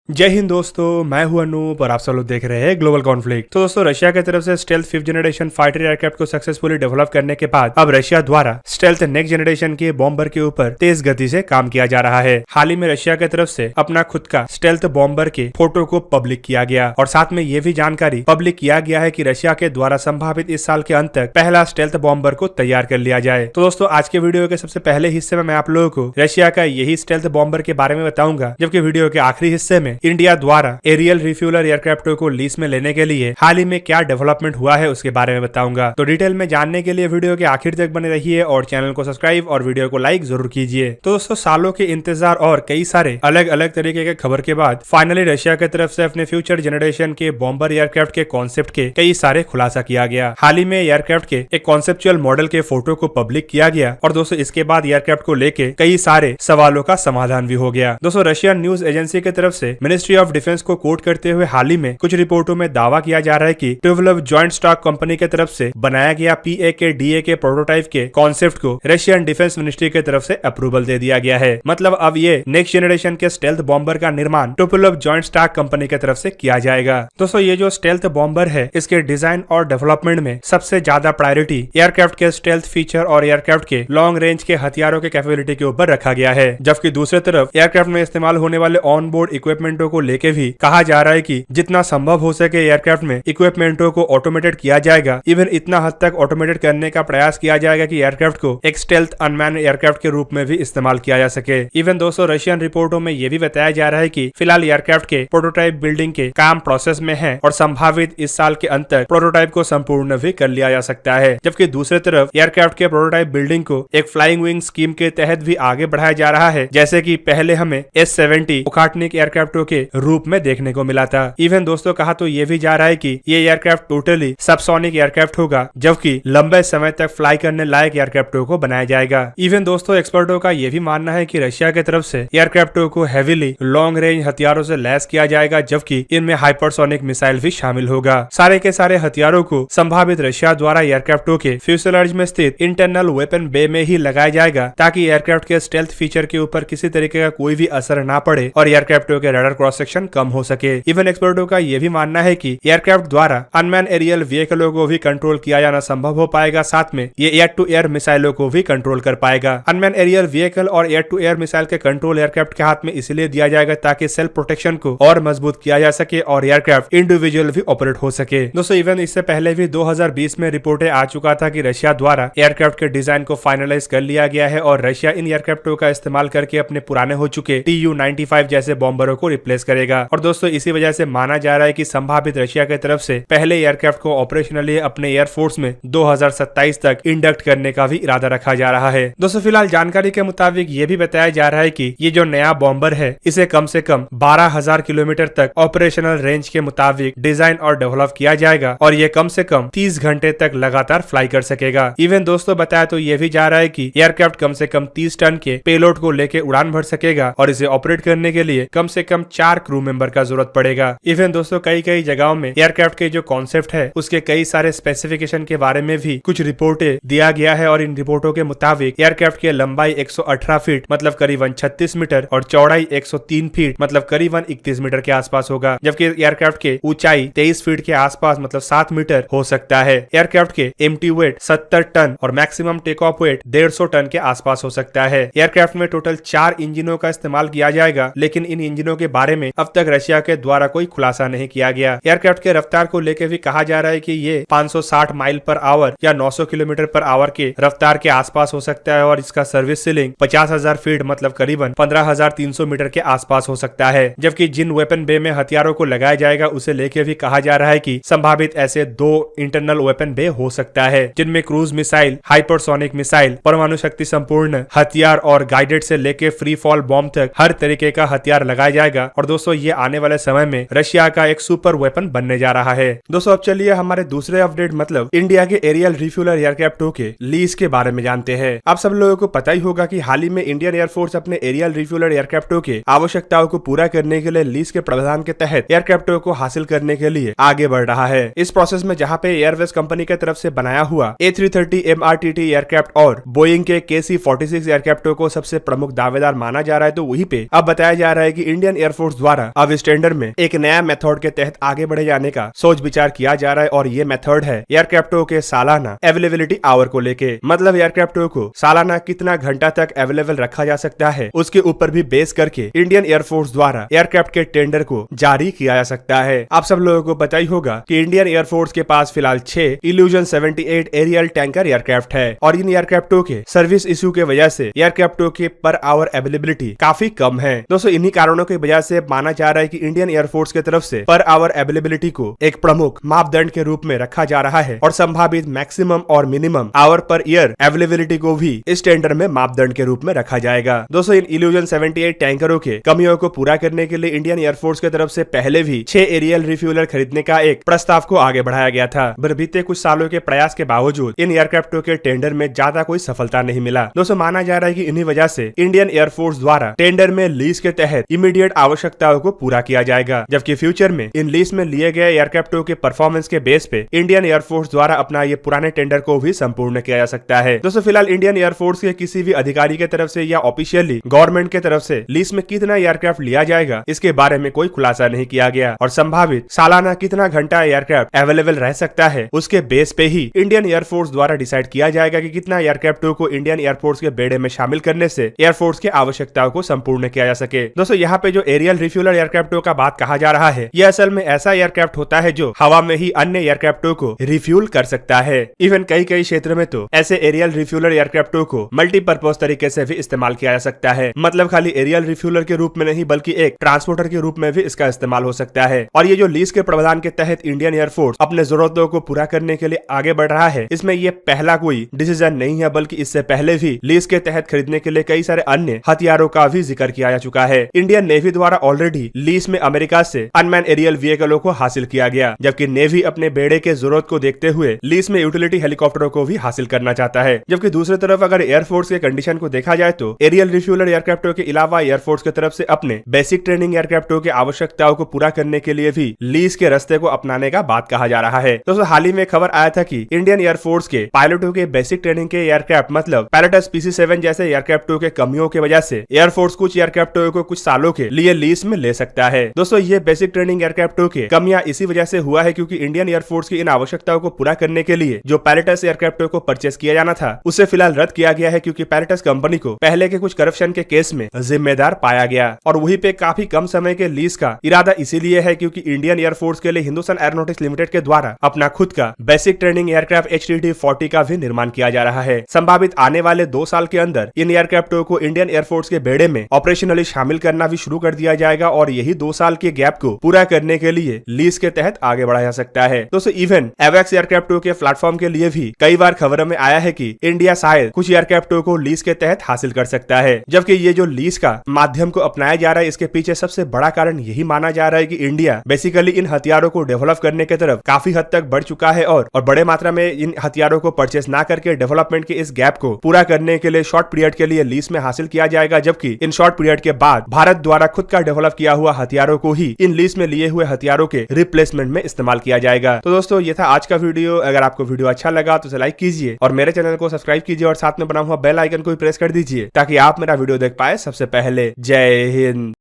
जय हिंद दोस्तों, मैं हूं अनूप और आप सब लोग देख रहे हैं ग्लोबल कॉन्फ्लिक्ट। तो दोस्तों, रशिया की तरफ से stealth 5th generation fighter aircraft को सक्सेसफुली डेवलप करने के बाद अब रशिया द्वारा स्टेल्थ नेक्स्ट जनरेशन के बॉम्बर के ऊपर तेज गति से काम किया जा रहा है। हाल ही में रशिया की तरफ से अपना खुद का स्टेल्थ बॉम्बर के फोटो को पब्लिक किया गया और साथ में ये भी जानकारी पब्लिक किया गया है कि रशिया के द्वारा संभावित इस साल के अंत तक पहला स्टेल्थ बॉम्बर को तैयार कर लिया जाए। तो दोस्तों, आज के वीडियो के सबसे पहले हिस्से में मैं आप लोगों को रशिया का यही स्टेल्थ बॉम्बर के बारे में बताऊंगा, जबकि वीडियो के आखिरी हिस्से में इंडिया द्वारा एरियल रिफ्यूलर एयरक्राफ्टों को लीज में लेने के लिए हाल ही में क्या डेवलपमेंट हुआ है उसके बारे में बताऊंगा। तो डिटेल में जानने के लिए वीडियो के आखिर तक बने रहिए और चैनल को सब्सक्राइब और वीडियो को लाइक जरूर कीजिए। तो दोस्तों, सालों के इंतजार और कई सारे अलग अलग तरीके के खबर के बाद फाइनली रशिया की तरफ से अपने फ्यूचर जनरेशन के बॉम्बर एयरक्राफ्ट के कॉन्सेप्ट के कई सारे खुलासा किया गया। हाल ही में एयरक्राफ्ट के एक कॉन्सेप्चुअल मॉडल के फोटो को पब्लिक किया गया और दोस्तों, इसके बाद एयरक्राफ्ट को लेके कई सारे सवालों का समाधान भी हो गया। दोस्तों, रशियन न्यूज एजेंसी की तरफ से मिनिस्ट्री ऑफ डिफेंस को कोट करते हुए हाल ही में कुछ रिपोर्टों में दावा किया जा रहा है कि ट्यूवलव जॉइंट स्टॉक कंपनी की तरफ से बनाया गया PAK-DA के प्रोटोटाइप के कॉन्सेप्ट को रशियन डिफेंस मिनिस्ट्री की तरफ से अप्रूवल दे दिया गया है। मतलब अब ये नेक्स्ट जनरेशन के स्टेल्थ बॉम्बर का निर्माण ट्यूवलव जॉइंट स्टॉक कंपनी की तरफ से किया जाएगा। दोस्तों, ये जो स्टेल्थ बॉम्बर है, इसके डिजाइन और डेवलपमेंट में सबसे ज्यादा प्रायोरिटी एयरक्राफ्ट के स्टेल्थ फीचर और एयरक्राफ्ट के लॉन्ग रेंज के हथियारों के कैपेबिलिटी के ऊपर रखा गया है, जबकि दूसरी तरफ एयरक्राफ्ट में इस्तेमाल होने वाले ऑन बोर्ड इक्विपमेंटों को लेके भी कहा जा रहा है कि जितना संभव हो सके एयरक्राफ्ट में इक्विपमेंटों को ऑटोमेटेड किया जाएगा। इवन इतना हद तक ऑटोमेटेड करने का प्रयास किया जाएगा कि एयरक्राफ्ट को एक स्टेल्थ अनमैन एयरक्राफ्ट के रूप में भी इस्तेमाल किया जा सके। इवन दोस्तों, रशियन रिपोर्टों में यह भी बताया जा रहा है कि फिलहाल एयरक्राफ्ट के प्रोटोटाइप बिल्डिंग के काम प्रोसेस में है और संभावित इस साल के अंत तक प्रोटोटाइप को संपूर्ण भी कर लिया जा सकता है। जबकि दूसरी तरफ एयरक्राफ्ट के प्रोटोटाइप बिल्डिंग को एक फ्लाइंग विंग स्कीम के तहत भी आगे बढ़ाया जा रहा है, जैसे कि पहले हमें S-70 उखाटनिक एयरक्राफ्टों के रूप में देखने को मिला था। इवन दोस्तों, कहा तो ये भी जा रहा है कि ये एयरक्राफ्ट टोटली सबसोनिक एयरक्राफ्ट होगा, जबकि लंबे समय तक फ्लाई करने लायक एयरक्राफ्टों को बनाया जाएगा। इवन दोस्तों, एक्सपर्टों का ये भी मानना है कि रशिया की तरफ से एयरक्राफ्टों को हेवीली लॉन्ग रेंज हथियारों से लैस किया जाएगा, जबकि इनमें हाइपरसोनिक मिसाइल भी शामिल होगा। सारे के सारे हथियारों को संभावित रशिया द्वारा एयरक्राफ्टों के फ्यूसलेज में स्थित इंटरनल वेपन बे में ही लगाया जाएगा, ताकि एयरक्राफ्ट के स्टेल्थ फीचर के ऊपर किसी तरीके का कोई भी असर ना पड़े और एयरक्राफ्टों के रडार क्रॉस सेक्शन कम हो सके। इवन एक्सपर्टों का यह भी मानना है कि एयरक्राफ्ट द्वारा अनमैन एरियल व्हीकलों को भी कंट्रोल किया जाना संभव हो पाएगा, साथ में ये एयर टू एयर मिसाइलों को भी कंट्रोल कर पाएगा। अनमैन एरियल व्हीकल और एयर टू एयर मिसाइल के कंट्रोल एयरक्राफ्ट के हाथ में इसलिए दिया जाएगा ताकि सेल्फ प्रोटेक्शन को और मजबूत किया जा सके और एयरक्राफ्ट इंडिविजुअल भी ऑपरेट हो सके। दोस्तों, इवन इससे पहले भी 2020 में रिपोर्टें आ चुका था कि रशिया द्वारा एयरक्राफ्ट के डिजाइन को फाइनलाइज कर लिया गया है और रशिया इन एयरक्राफ्टों का इस्तेमाल करके अपने पुराने हो चुके Tu-95 जैसे बॉम्बरों को रिप्लेस करेगा। और दोस्तों, इसी वजह से माना जा रहा है कि संभावित रशिया की तरफ से पहले एयरक्राफ्ट को ऑपरेशनली अपने एयरफोर्स में 2027 तक इंडक्ट करने का भी इरादा रखा जा रहा है। दोस्तों, फिलहाल जानकारी के मुताबिक ये भी बताया जा रहा है कि ये जो नया बॉम्बर है, इसे कम से कम 12,000 किलोमीटर तक ऑपरेशनल रेंज के मुताबिक डिजाइन और डेवलप किया जाएगा और ये कम से कम 30 घंटे तक लगातार फ्लाई कर सकेगा। इवन दोस्तों, बताया तो ये भी जा रहा है कि एयरक्राफ्ट कम से कम 30 टन के पेलोड को लेकर उड़ान भर सकेगा और इसे ऑपरेट करने के लिए कम से कम 4 क्रू मेंबर का जरूरत पड़ेगा। इवन दोस्तों, कई जगहों में एयरक्राफ्ट के जो कॉन्सेप्ट है उसके कई सारे स्पेसिफिकेशन के बारे में भी कुछ रिपोर्टें दिया गया है और इन रिपोर्टों के मुताबिक एयरक्राफ्ट की लंबाई 118 फीट मतलब करीबन 36 मीटर और चौड़ाई 103 फीट मतलब करीबन 31 मीटर के आसपास होगा, जबकि एयरक्राफ्ट के ऊंचाई 23 फीट के आसपास मतलब 7 मीटर हो सकता है। एयरक्राफ्ट के एम्प्टी वेट 70 टन और maximum take off weight 150 ton के आसपास हो सकता है। एयरक्राफ्ट में टोटल 4 इंजनों का इस्तेमाल किया जाएगा, लेकिन इन इंजनों के बारे में अब तक रशिया के द्वारा कोई खुलासा नहीं किया गया। एयरक्राफ्ट के रफ्तार को लेकर भी कहा जा रहा है कि ये 560 माइल पर आवर या 900 किलोमीटर पर आवर के रफ्तार के आसपास हो सकता है और इसका सर्विस सीलिंग 50,000 फीट मतलब करीबन 15,300 मीटर के आसपास हो सकता है। जबकि जिन वेपन बे में हथियारों को लगाया जाएगा उसे लेकर भी कहा जा रहा है कि संभावित ऐसे 2 इंटरनल वेपन बे हो सकता है, जिनमें क्रूज मिसाइल, हाइपरसोनिक मिसाइल, परमाणु शक्ति संपूर्ण हथियार और गाइडेड से लेकर फ्री फॉल बॉम्ब तक हर तरीके का हथियार लगाया जाएगा। और दोस्तों, ये आने वाले समय में रशिया का एक सुपर वेपन बनने जा रहा है। दोस्तों, अब चलिए हमारे दूसरे अपडेट मतलब इंडिया के एरियल रिफ्यूलर एयरक्राफ्टों के लीज के बारे में जानते हैं। आप सब लोगों को पता ही होगा कि हाल ही में इंडियन एयरफोर्स अपने एरियल रिफ्यूलर एयरक्राफ्टों के आवश्यकताओं को पूरा करने के लिए लीज के प्रावधान के तहत एयरक्राफ्टों को हासिल करने के लिए आगे बढ़ रहा है। इस प्रोसेस में जहाँ पे एयरवेज कंपनी की तरफ से बनाया हुआ A330 MRTT एयरक्राफ्ट और बोइंग के KC-46 एयरक्राफ्टों को सबसे प्रमुख दावेदार माना जा रहा है, तो वहीं पे अब बताया जा रहा है कि इंडियन एयरफोर्स एयरफोर्स द्वारा अब इस टेंडर में एक नया मेथड के तहत आगे बढ़े जाने का सोच विचार किया जा रहा है और ये मेथड है एयरक्राफ्टों के सालाना अवेलेबिलिटी आवर को लेके। मतलब एयरक्राफ्टों को सालाना कितना घंटा तक अवेलेबल रखा जा सकता है उसके ऊपर भी बेस करके इंडियन एयरफोर्स द्वारा एयरक्राफ्ट के टेंडर को जारी किया जा सकता है। आप सब लोगों को पता ही होगा कि इंडियन एयरफोर्स के पास फिलहाल 6 इल्यूजन 78 एरियल टैंकर एयरक्राफ्ट है और इन एयरक्राफ्टों के सर्विस इशू के वजह से एयरक्राफ्टों के पर आवर अवेलेबिलिटी काफी कम है। दोस्तों इन्हीं कारणों की वजह से माना जा रहा है कि इंडियन एयरफोर्स की तरफ से पर आवर अवेलेबिलिटी को एक प्रमुख मापदंड के रूप में रखा जा रहा है और संभावित मैक्सिमम और minimum hour per year availability को भी इस टेंडर में मापदंड के रूप में रखा जाएगा। दोस्तों इन इल्यूजन 78 टैंकरों के कमियों को पूरा करने के लिए इंडियन एयरफोर्स की तरफ से पहले भी 6 एरियल रिफ्यूलर खरीदने का एक प्रस्ताव को आगे बढ़ाया गया था। बीते कुछ सालों के प्रयास के बावजूद इन एयरक्राफ्टों के टेंडर में ज्यादा कोई सफलता नहीं मिला। दोस्तों माना जा रहा है कि इन्हीं वजह से इंडियन एयरफोर्स द्वारा टेंडर में लीज के तहत इमीडिएट आवश्यकताओं को पूरा किया जाएगा, जबकि फ्यूचर में इन लीज में लिए गए एयरक्राफ्टों के परफॉर्मेंस के बेस पे इंडियन एयरफोर्स द्वारा अपना ये पुराने टेंडर को भी संपूर्ण किया जा सकता है। दोस्तों फिलहाल इंडियन एयरफोर्स के किसी भी अधिकारी की तरफ से या ऑफिशियली गवर्नमेंट की तरफ से लीज में कितना एयरक्राफ्ट लिया जाएगा इसके बारे में कोई खुलासा नहीं किया गया और संभावित सालाना कितना घंटा एयरक्राफ्ट अवेलेबल रह सकता है उसके बेस पे ही इंडियन एयरफोर्स द्वारा डिसाइड किया जाएगा कि कितना एयरक्राफ्टों को इंडियन एयरफोर्स के बेड़े में शामिल करने से एयरफोर्स की आवश्यकताओं को संपूर्ण किया जा सके। दोस्तों यहाँ पे जो एरियल रिफ्यूलर एयरक्राफ्टों का बात कहा जा रहा है यह असल में ऐसा एयरक्राफ्ट होता है जो हवा में ही अन्य एयरक्राफ्टों को रिफ्यूल कर सकता है। इवन कई क्षेत्र में तो ऐसे एरियल रिफ्यूलर एयरक्राफ्टों को मल्टीपर्पज तरीके से भी इस्तेमाल किया जा सकता है। मतलब खाली एरियल रिफ्यूलर के रूप में नहीं बल्कि एक ट्रांसपोर्टर के रूप में भी इसका इस्तेमाल हो सकता है। और ये जो लीज के प्रावधान के तहत इंडियन एयरफोर्स अपने जरूरतों को पूरा करने के लिए आगे बढ़ रहा है इसमें ये पहला कोई डिसीजन नहीं है, बल्कि इससे पहले भी लीज के तहत खरीदने के लिए कई सारे अन्य हथियारों का भी जिक्र किया जा चुका है। इंडियन नेवी द्वारा ऑलरेडी लीज में अमेरिका से अनमैन एरियल व्हीकलों को हासिल किया गया, जबकि नेवी अपने बेड़े के जरूरत को देखते हुए लीज में यूटिलिटी हेलीकॉप्टरों को भी हासिल करना चाहता है। जबकि दूसरी तरफ अगर एयरफोर्स के कंडीशन को देखा जाए तो एरियल रिफ्यूलर एयरक्राफ्टों के अलावा एयरफोर्स की तरफ से अपने बेसिक ट्रेनिंग एयरक्राफ्टों की आवश्यकताओं को पूरा करने के लिए भी लीज के रास्ते को अपनाने का बात कहा जा रहा है। दोस्तों हाल ही में खबर आया था कि इंडियन एयरफोर्स के पायलटों के बेसिक ट्रेनिंग के एयरक्राफ्ट मतलब पैराटस PC-7 जैसे एयरक्राफ्टों के कमियों की वजह से एयरफोर्स कुछ एयरक्राफ्टों को कुछ सालों के लिए लीज में ले सकता है। दोस्तों ये बेसिक ट्रेनिंग एयरक्राफ्टों के कमियां इसी वजह से हुआ है क्योंकि इंडियन एयरफोर्स की इन आवश्यकताओं को पूरा करने के लिए जो पैराटस एयरक्राफ्टों को परचेस किया जाना था उसे फिलहाल रद्द किया गया है क्योंकि पैराटस कंपनी को पहले के कुछ करप्शन के केस में जिम्मेदार पाया गया और वहीं पे काफी कम समय के लीज का इरादा इसीलिए है क्योंकि इंडियन एयरफोर्स के लिए हिंदुस्तान एरोनॉटिक्स लिमिटेड के द्वारा अपना खुद का बेसिक ट्रेनिंग एयरक्राफ्ट HTT-40 का भी निर्माण किया जा रहा है। संभावित आने वाले 2 साल के अंदर इन एयरक्राफ्टों को इंडियन एयरफोर्स के बेड़े में ऑपरेशनली शामिल करना भी शुरू कर दिया जाएगा और यही 2 साल के गैप को पूरा करने के लिए लीज के तहत आगे बढ़ाया जा सकता है। दोस्तों इवन एवैक्स एयरक्राफ्टों के प्लेटफॉर्म के लिए भी कई बार खबरों में आया है कि इंडिया शायद कुछ एयरक्राफ्टों को लीज के तहत हासिल कर सकता है। जबकि ये जो लीज का माध्यम को अपनाया जा रहा है इसके पीछे सबसे बड़ा कारण यही माना जा रहा है कि इंडिया बेसिकली इन हथियारों को डेवलप करने की तरफ काफी हद तक बढ़ चुका है और बड़े मात्रा में इन हथियारों को परचेस ना करके डेवलपमेंट के इस गैप को पूरा करने के लिए शॉर्ट पीरियड के लिए लीज में हासिल किया जाएगा, जबकि इन शॉर्ट पीरियड के बाद भारत द्वारा खुद का डेवलप किया हुआ हथियारों को ही इन लीज में लिए हुए हथियारों के रिप्लेसमेंट में इस्तेमाल किया जाएगा। तो दोस्तों ये था आज का वीडियो। अगर आपको वीडियो अच्छा लगा तो लाइक कीजिए और मेरे चैनल को सब्सक्राइब कीजिए और साथ में बना हुआ बेल आइकन को प्रेस कर दीजिए ताकि आप मेरा वीडियो देख पाए सबसे पहले। जय हिंद।